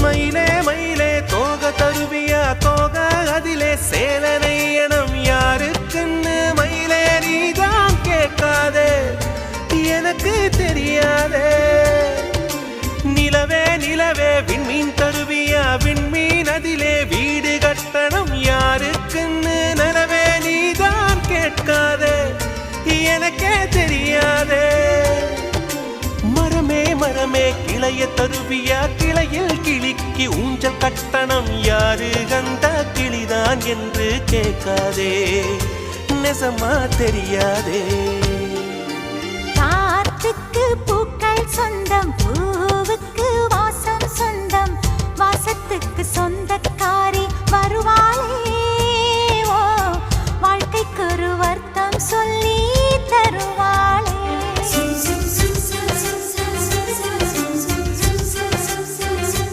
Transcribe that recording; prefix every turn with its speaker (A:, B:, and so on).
A: மயிலே மயிலே தோக தருவியா தோக அதிலே சேலனை எனம் யாருக்குன்னு மயிலே நீதான் கேட்காதே எனக்கு தெரியாதே நிலவே நிலவே விண்மீன் தருவியா விண்மீன் அதிலே வீடு கட்டணம் யாருக்குன்னு நலவே நீதான் கேட்காதே எனக்கே தெரியாதே மரமே மரமே கிளைய தருவியா கிளையில் கிளிக்கு ஊஞ்சல் கட்டணம் யாரு கண்ட கிளிதான் என்று கேட்காதே நெசமா தெரியாதே
B: காத்துக்கு பூக்கள் சொந்தம் பூ